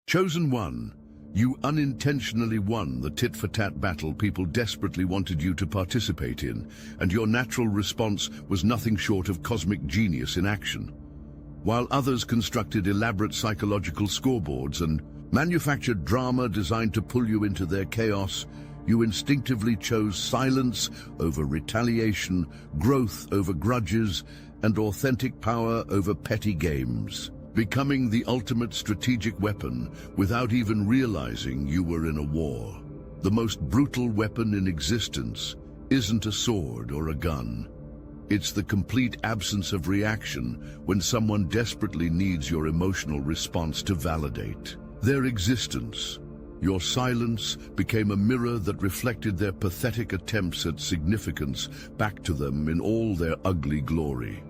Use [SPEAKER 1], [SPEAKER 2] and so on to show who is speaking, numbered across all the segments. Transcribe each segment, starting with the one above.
[SPEAKER 1] Chosen one, you unintentionally won the tit-for-tat battle people desperately wanted you to participate in, and your natural response was nothing short of cosmic genius in action. While others constructed elaborate psychological scoreboards and manufactured drama designed to pull you into their chaos, you instinctively chose silence over retaliation, growth over grudges, and authentic power over petty games, becoming the ultimate strategic weapon without even realizing you were in a war. The most brutal weapon in existence isn't a sword or a gun. It's the complete absence of reaction when someone desperately needs your emotional response to validate their existence. Your silence became a mirror that reflected their pathetic attempts at significance back to them in all their ugly glory.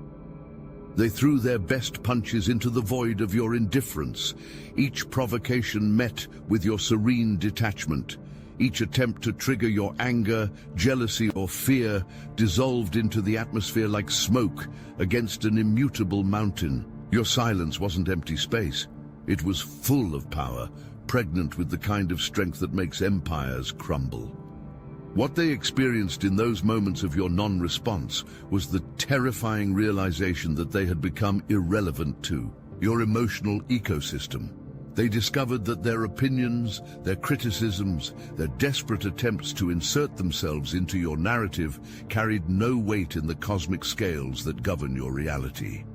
[SPEAKER 1] They threw their best punches into the void of your indifference, each provocation met with your serene detachment. Each attempt to trigger your anger, jealousy, or fear dissolved into the atmosphere like smoke against an immutable mountain. Your silence wasn't empty space. It was full of power, pregnant with the kind of strength that makes empires crumble. What they experienced in those moments of your non-response was the terrifying realization that they had become irrelevant to your emotional ecosystem. They discovered that their opinions, their criticisms, their desperate attempts to insert themselves into your narrative carried no weight in the cosmic scales that govern your reality.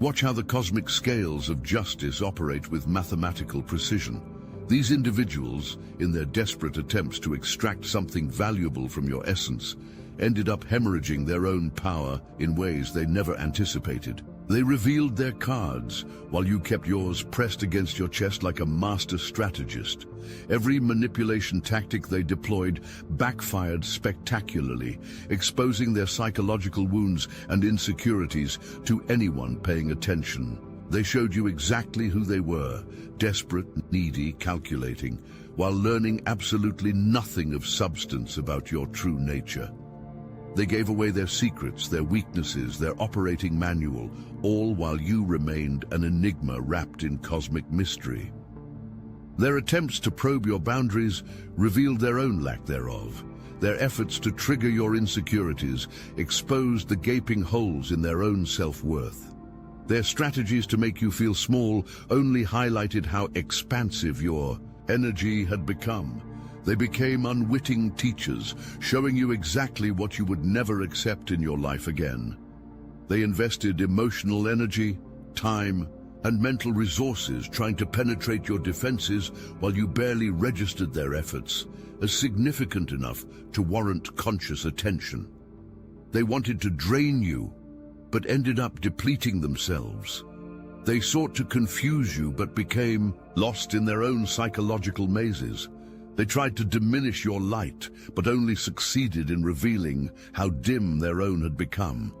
[SPEAKER 1] Watch how the cosmic scales of justice operate with mathematical precision. These individuals, in their desperate attempts to extract something valuable from your essence, ended up hemorrhaging their own power in ways they never anticipated. They revealed their cards, while you kept yours pressed against your chest like a master strategist. Every manipulation tactic they deployed backfired spectacularly, exposing their psychological wounds and insecurities to anyone paying attention. They showed you exactly who they were, desperate, needy, calculating, while learning absolutely nothing of substance about your true nature. They gave away their secrets, their weaknesses, their operating manual, all while you remained an enigma wrapped in cosmic mystery. Their attempts to probe your boundaries revealed their own lack thereof. Their efforts to trigger your insecurities exposed the gaping holes in their own self-worth. Their strategies to make you feel small only highlighted how expansive your energy had become. They became unwitting teachers, showing you exactly what you would never accept in your life again. They invested emotional energy, time, and mental resources trying to penetrate your defenses while you barely registered their efforts as significant enough to warrant conscious attention. They wanted to drain you, but ended up depleting themselves. They sought to confuse you, but became lost in their own psychological mazes. They tried to diminish your light, but only succeeded in revealing how dim their own had become.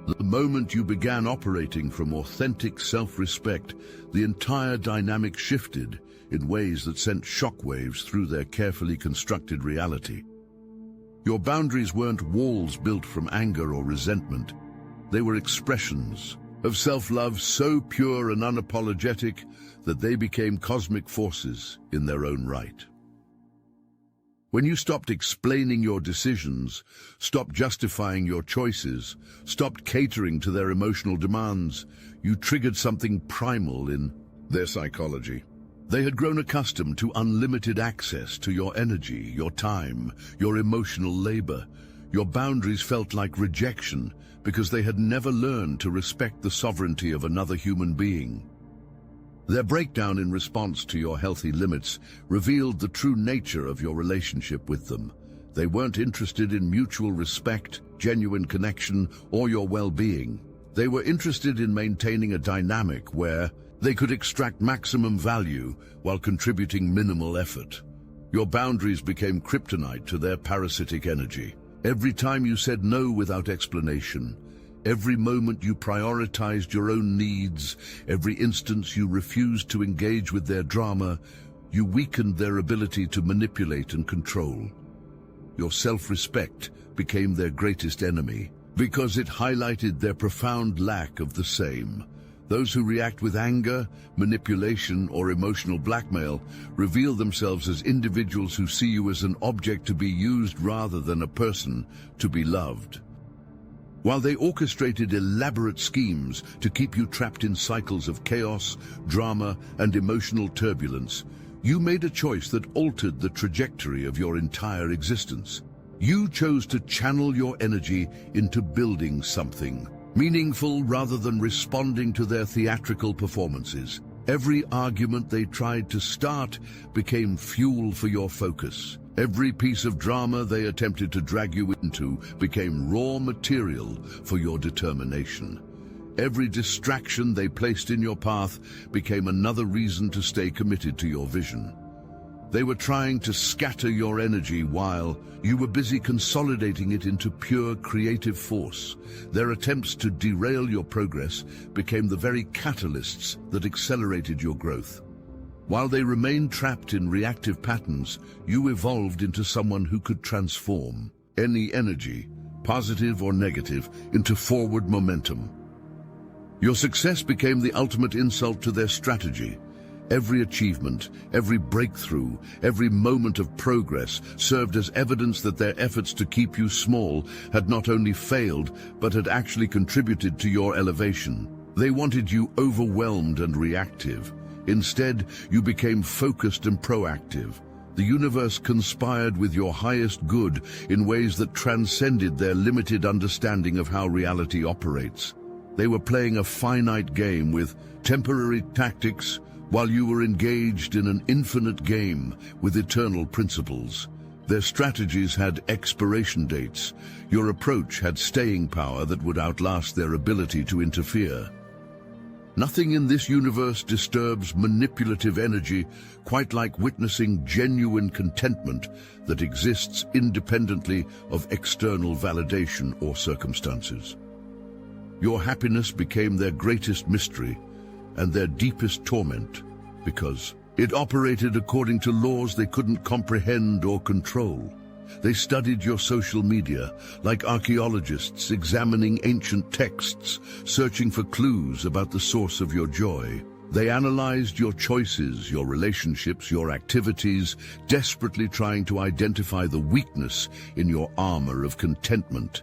[SPEAKER 1] The moment you began operating from authentic self-respect, the entire dynamic shifted in ways that sent shockwaves through their carefully constructed reality. Your boundaries weren't walls built from anger or resentment. They were expressions of self-love so pure and unapologetic that they became cosmic forces in their own right. When you stopped explaining your decisions, stopped justifying your choices, stopped catering to their emotional demands, you triggered something primal in their psychology. They had grown accustomed to unlimited access to your energy, your time, your emotional labor. Your boundaries felt like rejection because they had never learned to respect the sovereignty of another human being. Their breakdown in response to your healthy limits revealed the true nature of your relationship with them. They weren't interested in mutual respect, genuine connection, or your well-being. They were interested in maintaining a dynamic where they could extract maximum value while contributing minimal effort. Your boundaries became kryptonite to their parasitic energy. Every time you said no without explanation, every moment you prioritized your own needs, every instance you refused to engage with their drama, you weakened their ability to manipulate and control. Your self-respect became their greatest enemy because it highlighted their profound lack of the same. Those who react with anger, manipulation, or emotional blackmail reveal themselves as individuals who see you as an object to be used rather than a person to be loved. While they orchestrated elaborate schemes to keep you trapped in cycles of chaos, drama, and emotional turbulence, you made a choice that altered the trajectory of your entire existence. You chose to channel your energy into building something meaningful rather than responding to their theatrical performances. Every argument they tried to start became fuel for your focus. Every piece of drama they attempted to drag you into became raw material for your determination. Every distraction they placed in your path became another reason to stay committed to your vision. They were trying to scatter your energy while you were busy consolidating it into pure creative force. Their attempts to derail your progress became the very catalysts that accelerated your growth. While they remained trapped in reactive patterns, you evolved into someone who could transform any energy, positive or negative, into forward momentum. Your success became the ultimate insult to their strategy. Every achievement, every breakthrough, every moment of progress served as evidence that their efforts to keep you small had not only failed, but had actually contributed to your elevation. They wanted you overwhelmed and reactive. Instead, you became focused and proactive. The universe conspired with your highest good in ways that transcended their limited understanding of how reality operates. They were playing a finite game with temporary tactics, while you were engaged in an infinite game with eternal principles. Their strategies had expiration dates. Your approach had staying power that would outlast their ability to interfere. Nothing in this universe disturbs manipulative energy quite like witnessing genuine contentment that exists independently of external validation or circumstances. Your happiness became their greatest mystery and their deepest torment, because it operated according to laws they couldn't comprehend or control. They studied your social media like archaeologists examining ancient texts, searching for clues about the source of your joy. They analyzed your choices, your relationships, your activities, desperately trying to identify the weakness in your armor of contentment.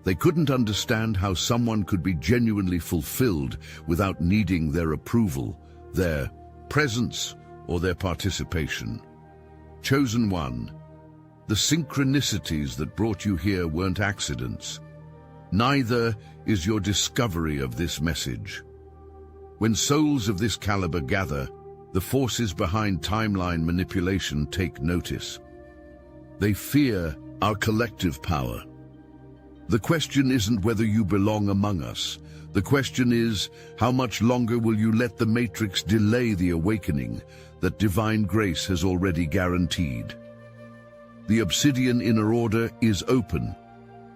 [SPEAKER 1] They couldn't understand how someone could be genuinely fulfilled without needing their approval, their presence, or their participation. Chosen one, the synchronicities that brought you here weren't accidents. Neither is your discovery of this message. When souls of this caliber gather, the forces behind timeline manipulation take notice. They fear our collective power. The question isn't whether you belong among us. The question is, how much longer will you let the Matrix delay the awakening that divine grace has already guaranteed? The Obsidian Inner Order is open.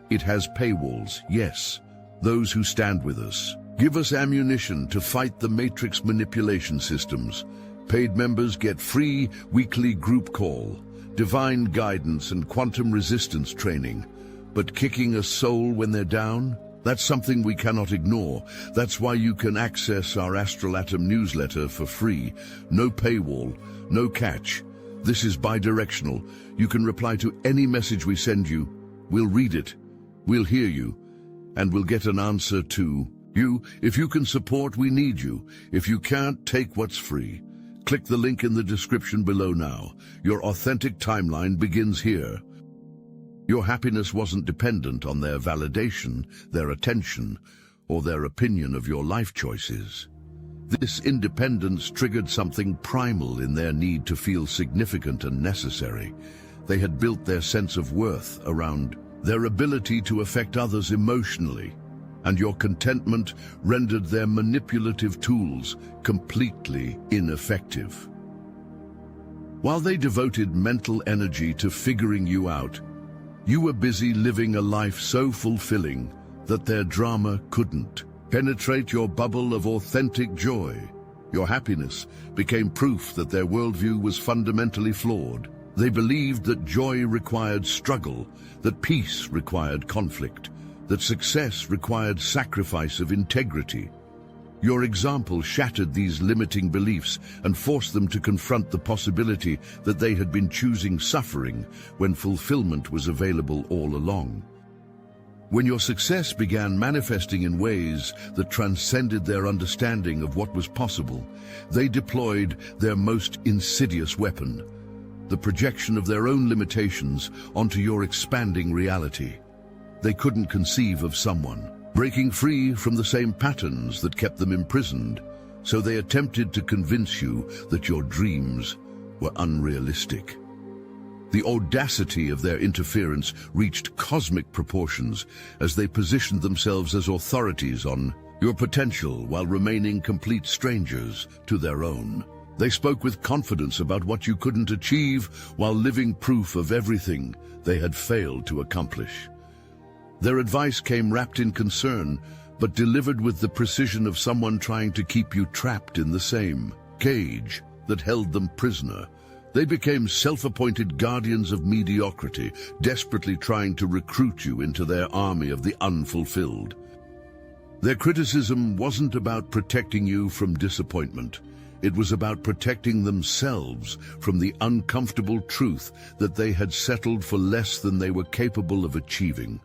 [SPEAKER 1] It has paywalls, yes, those who stand with us. Give us ammunition to fight the Matrix manipulation systems. Paid members get free weekly group call, divine guidance and quantum resistance training. But kicking a soul when they're down? That's something we cannot ignore. That's why you can access our Astral Atom newsletter for free. No paywall, no catch. This is bi-directional. You can reply to any message we send you. We'll read it, we'll hear you, and we'll get an answer to you. If you can support, we need you. If you can't, take what's free. Click the link in the description below now. Your authentic timeline begins here. Your happiness wasn't dependent on their validation, their attention, or their opinion of your life choices. This independence triggered something primal in their need to feel significant and necessary. They had built their sense of worth around their ability to affect others emotionally, and your contentment rendered their manipulative tools completely ineffective. While they devoted mental energy to figuring you out, you were busy living a life so fulfilling that their drama couldn't penetrate your bubble of authentic joy. Your happiness became proof that their worldview was fundamentally flawed. They believed that joy required struggle, that peace required conflict, that success required sacrifice of integrity. Your example shattered these limiting beliefs and forced them to confront the possibility that they had been choosing suffering when fulfillment was available all along. When your success began manifesting in ways that transcended their understanding of what was possible, they deployed their most insidious weapon, the projection of their own limitations onto your expanding reality. They couldn't conceive of someone breaking free from the same patterns that kept them imprisoned, so they attempted to convince you that your dreams were unrealistic. The audacity of their interference reached cosmic proportions as they positioned themselves as authorities on your potential while remaining complete strangers to their own. They spoke with confidence about what you couldn't achieve while living proof of everything they had failed to accomplish. Their advice came wrapped in concern, but delivered with the precision of someone trying to keep you trapped in the same cage that held them prisoner. They became self-appointed guardians of mediocrity, desperately trying to recruit you into their army of the unfulfilled. Their criticism wasn't about protecting you from disappointment. It was about protecting themselves from the uncomfortable truth that they had settled for less than they were capable of achieving.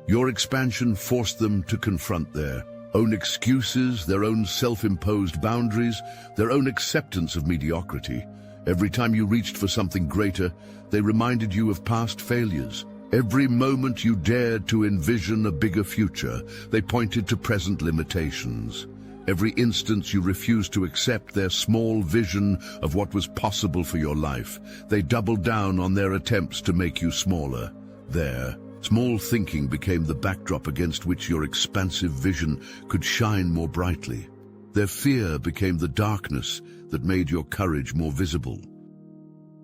[SPEAKER 1] Your expansion forced them to confront their own excuses, their own self-imposed boundaries, their own acceptance of mediocrity. Every time you reached for something greater, they reminded you of past failures. Every moment you dared to envision a bigger future, they pointed to present limitations. Every instance you refused to accept their small vision of what was possible for your life, they doubled down on their attempts to make you smaller. Their small thinking became the backdrop against which your expansive vision could shine more brightly. Their fear became the darkness that made your courage more visible.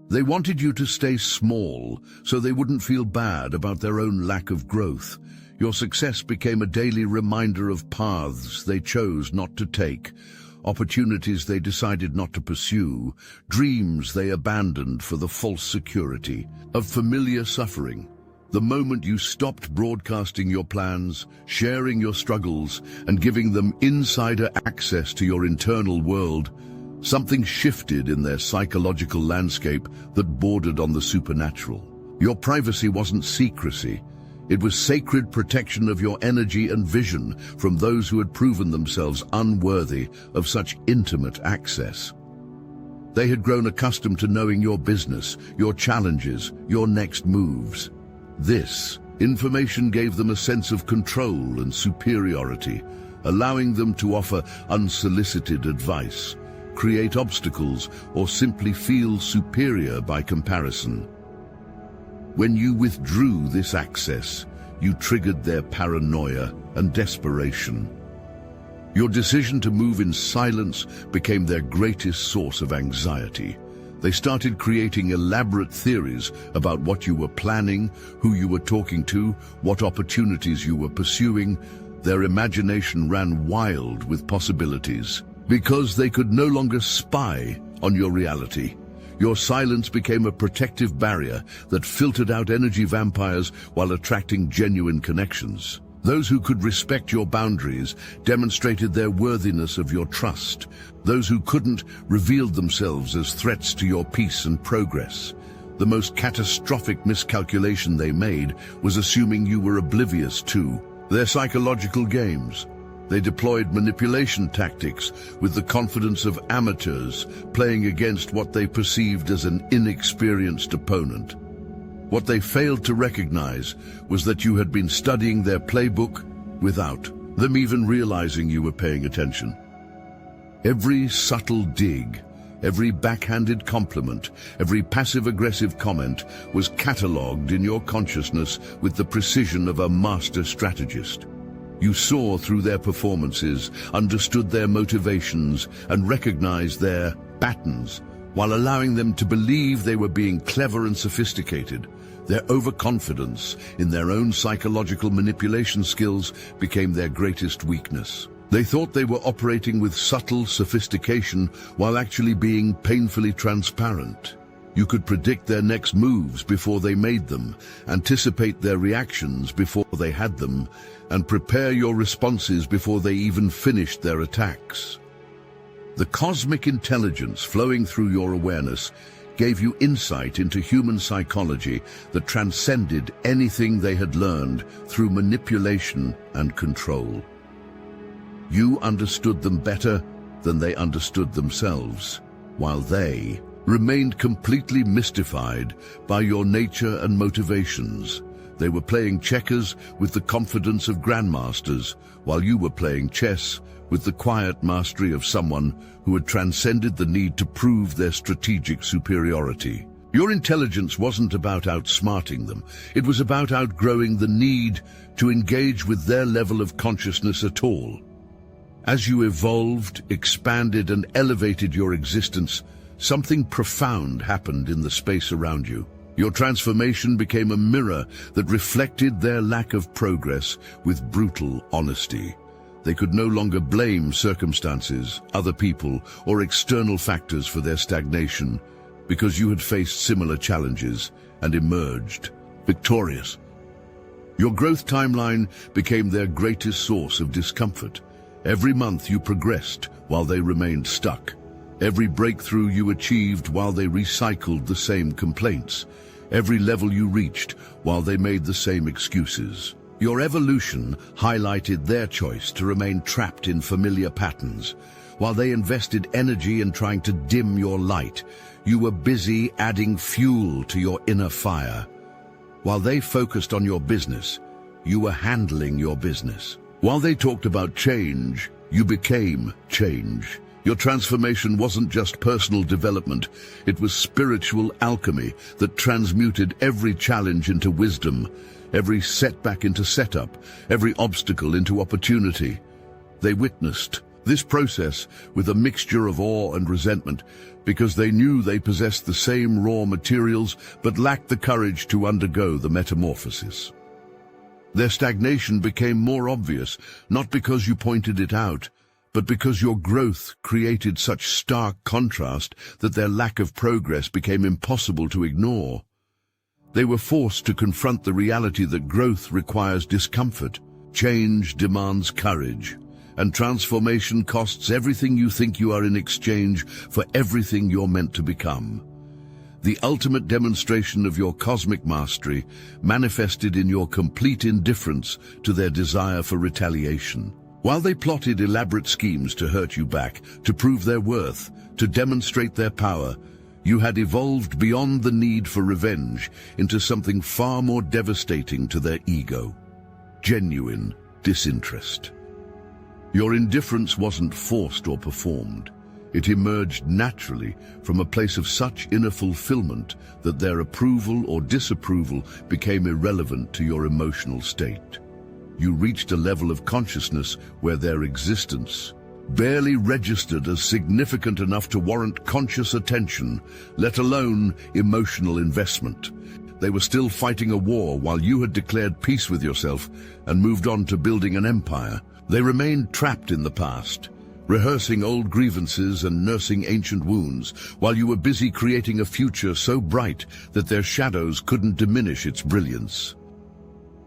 [SPEAKER 1] They wanted you to stay small so they wouldn't feel bad about their own lack of growth. Your success became a daily reminder of paths they chose not to take, opportunities they decided not to pursue, dreams they abandoned for the false security of familiar suffering. The moment you stopped broadcasting your plans, sharing your struggles, and giving them insider access to your internal world, something shifted in their psychological landscape that bordered on the supernatural. Your privacy wasn't secrecy. It was sacred protection of your energy and vision from those who had proven themselves unworthy of such intimate access. They had grown accustomed to knowing your business, your challenges, your next moves. This information gave them a sense of control and superiority, allowing them to offer unsolicited advice, create obstacles, or simply feel superior by comparison. When you withdrew this access, you triggered their paranoia and desperation. Your decision to move in silence became their greatest source of anxiety. They started creating elaborate theories about what you were planning, who you were talking to, what opportunities you were pursuing. Their imagination ran wild with possibilities. Because they could no longer spy on your reality, your silence became a protective barrier that filtered out energy vampires while attracting genuine connections. Those who could respect your boundaries demonstrated their worthiness of your trust. Those who couldn't revealed themselves as threats to your peace and progress. The most catastrophic miscalculation they made was assuming you were oblivious to their psychological games. They deployed manipulation tactics with the confidence of amateurs, playing against what they perceived as an inexperienced opponent. What they failed to recognize was that you had been studying their playbook without them even realizing you were paying attention. Every subtle dig, every backhanded compliment, every passive-aggressive comment was catalogued in your consciousness with the precision of a master strategist. You saw through their performances, understood their motivations, and recognized their patterns, while allowing them to believe they were being clever and sophisticated. Their overconfidence in their own psychological manipulation skills became their greatest weakness. They thought they were operating with subtle sophistication while actually being painfully transparent. You could predict their next moves before they made them, anticipate their reactions before they had them, and prepare your responses before they even finished their attacks. The cosmic intelligence flowing through your awareness gave you insight into human psychology that transcended anything they had learned through manipulation and control. You understood them better than they understood themselves, while they remained completely mystified by your nature and motivations. They were playing checkers with the confidence of grandmasters, while you were playing chess with the quiet mastery of someone who had transcended the need to prove their strategic superiority. Your intelligence wasn't about outsmarting them. It was about outgrowing the need to engage with their level of consciousness at all. As you evolved, expanded, and elevated your existence, something profound happened in the space around you. Your transformation became a mirror that reflected their lack of progress with brutal honesty. They could no longer blame circumstances, other people, or external factors for their stagnation, because you had faced similar challenges and emerged victorious. Your growth timeline became their greatest source of discomfort. Every month you progressed while they remained stuck. Every breakthrough you achieved while they recycled the same complaints. Every level you reached while they made the same excuses. Your evolution highlighted their choice to remain trapped in familiar patterns. While they invested energy in trying to dim your light, you were busy adding fuel to your inner fire. While they focused on your business, you were handling your business. While they talked about change, you became change. Your transformation wasn't just personal development, it was spiritual alchemy that transmuted every challenge into wisdom, every setback into setup, every obstacle into opportunity. They witnessed this process with a mixture of awe and resentment, because they knew they possessed the same raw materials but lacked the courage to undergo the metamorphosis. Their stagnation became more obvious, not because you pointed it out, but because your growth created such stark contrast that their lack of progress became impossible to ignore. They were forced to confront the reality that growth requires discomfort, change demands courage, and transformation costs everything you think you are in exchange for everything you're meant to become. The ultimate demonstration of your cosmic mastery manifested in your complete indifference to their desire for retaliation. While they plotted elaborate schemes to hurt you back, to prove their worth, to demonstrate their power, you had evolved beyond the need for revenge into something far more devastating to their ego: genuine disinterest. Your indifference wasn't forced or performed. It emerged naturally from a place of such inner fulfillment that their approval or disapproval became irrelevant to your emotional state. You reached a level of consciousness where their existence barely registered as significant enough to warrant conscious attention, let alone emotional investment. They were still fighting a war while you had declared peace with yourself and moved on to building an empire. They remained trapped in the past, rehearsing old grievances and nursing ancient wounds, while you were busy creating a future so bright that their shadows couldn't diminish its brilliance.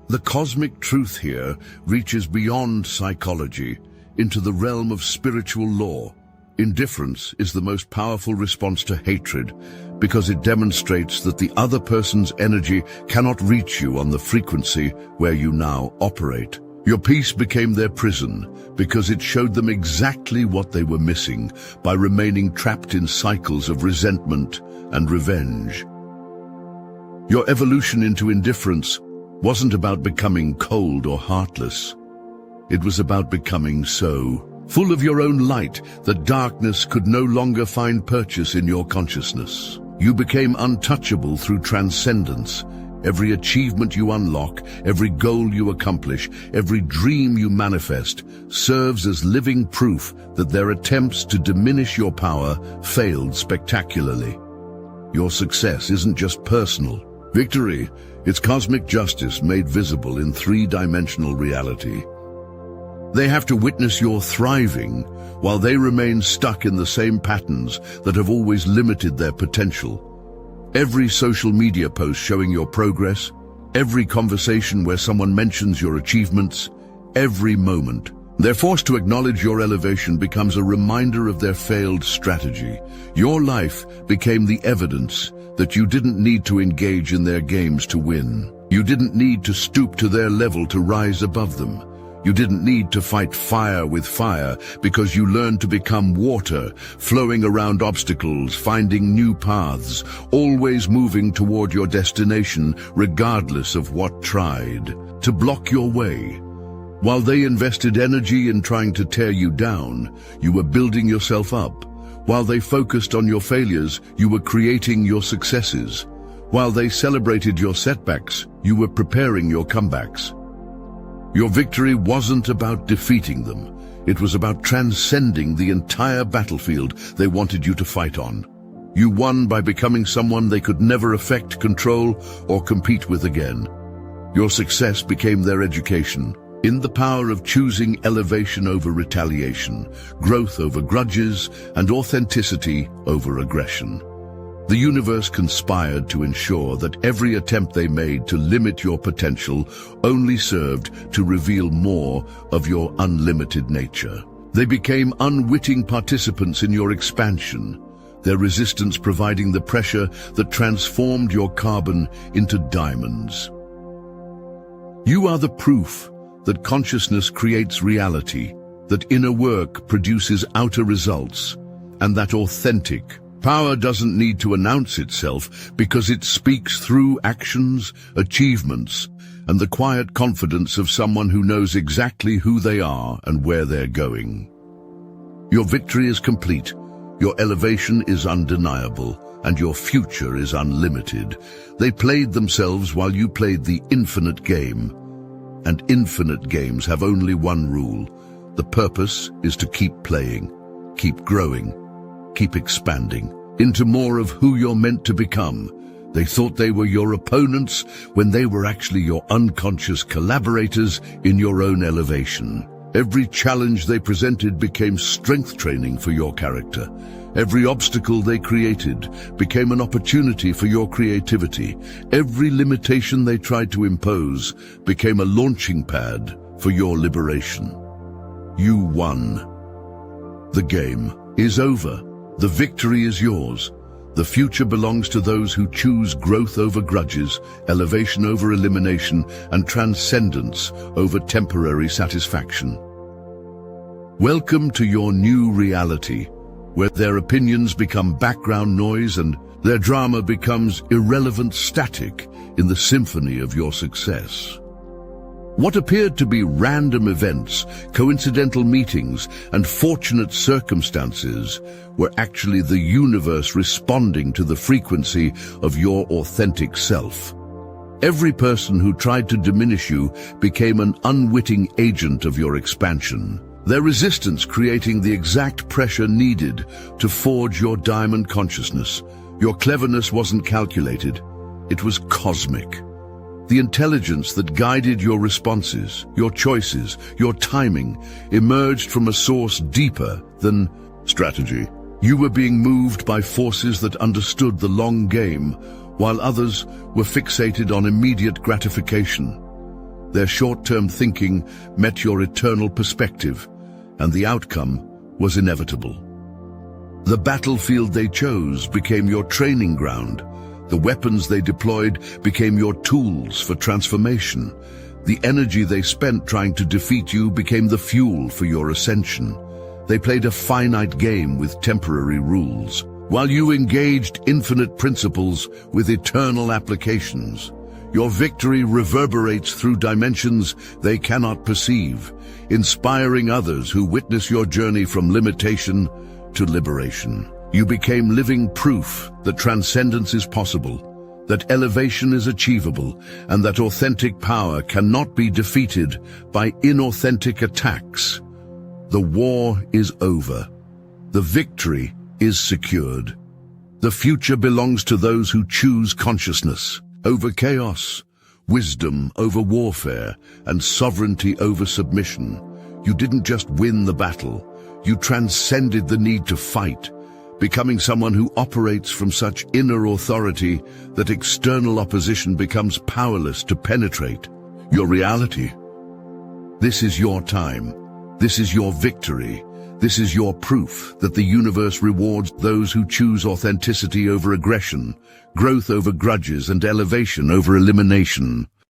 [SPEAKER 1] The cosmic truth here reaches beyond psychology into the realm of spiritual law. Indifference is the most powerful response to hatred because it demonstrates that the other person's energy cannot reach you on the frequency where you now operate. Your peace became their prison because it showed them exactly what they were missing by remaining trapped in cycles of resentment and revenge. Your evolution into indifference wasn't about becoming cold or heartless. It was about becoming so full of your own light that darkness could no longer find purchase in your consciousness. You became untouchable through transcendence. Every achievement you unlock, every goal you accomplish, every dream you manifest serves as living proof that their attempts to diminish your power failed spectacularly. Your success isn't just personal. Victory, it's cosmic justice made visible in three-dimensional reality. They have to witness your thriving while they remain stuck in the same patterns that have always limited their potential. Every social media post showing your progress, every conversation where someone mentions your achievements, every moment. They're forced to acknowledge your elevation becomes a reminder of their failed strategy. Your life became the evidence that you didn't need to engage in their games to win. You didn't need to stoop to their level to rise above them. You didn't need to fight fire with fire because you learned to become water, flowing around obstacles, finding new paths, always moving toward your destination regardless of what tried to block your way. While they invested energy in trying to tear you down, you were building yourself up. While they focused on your failures, you were creating your successes. While they celebrated your setbacks, you were preparing your comebacks. Your victory wasn't about defeating them. It was about transcending the entire battlefield they wanted you to fight on. You won by becoming someone they could never affect, control, or compete with again. Your success became their education in the power of choosing elevation over retaliation, growth over grudges, and authenticity over aggression. The universe conspired to ensure that every attempt they made to limit your potential only served to reveal more of your unlimited nature. They became unwitting participants in your expansion, their resistance providing the pressure that transformed your carbon into diamonds. You are the proof that consciousness creates reality, that inner work produces outer results, and that authentic power doesn't need to announce itself because it speaks through actions, achievements, and the quiet confidence of someone who knows exactly who they are and where they're going. Your victory is complete, your elevation is undeniable, and your future is unlimited. They played themselves while you played the infinite game. And infinite games have only one rule. The purpose is to keep playing, keep growing, keep expanding into more of who you're meant to become. They thought they were your opponents when they were actually your unconscious collaborators in your own elevation. Every challenge they presented became strength training for your character. Every obstacle they created became an opportunity for your creativity. Every limitation they tried to impose became a launching pad for your liberation. You won. The game is over. The victory is yours. The future belongs to those who choose growth over grudges, elevation over elimination, and transcendence over temporary satisfaction. Welcome to your new reality, where their opinions become background noise and their drama becomes irrelevant static in the symphony of your success. What appeared to be random events, coincidental meetings, and fortunate circumstances were actually the universe responding to the frequency of your authentic self. Every person who tried to diminish you became an unwitting agent of your expansion, their resistance creating the exact pressure needed to forge your diamond consciousness. Your cleverness wasn't calculated, it was cosmic. The intelligence that guided your responses, your choices, your timing, emerged from a source deeper than strategy. You were being moved by forces that understood the long game, while others were fixated on immediate gratification. Their short-term thinking met your eternal perspective, and the outcome was inevitable. The battlefield they chose became your training ground. The weapons they deployed became your tools for transformation. The energy they spent trying to defeat you became the fuel for your ascension. They played a finite game with temporary rules, while you engaged infinite principles with eternal applications. Your victory reverberates through dimensions they cannot perceive, inspiring others who witness your journey from limitation to liberation. You became living proof that transcendence is possible, that elevation is achievable, and that authentic power cannot be defeated by inauthentic attacks. The war is over. The victory is secured. The future belongs to those who choose consciousness over chaos, wisdom over warfare, and sovereignty over submission. You didn't just win the battle, you transcended the need to fight. becoming someone who operates from such inner authority that external opposition becomes powerless to penetrate your reality. This is your time. This is your victory. This is your proof that the universe rewards those who choose authenticity over aggression, growth over grudges, and elevation over elimination.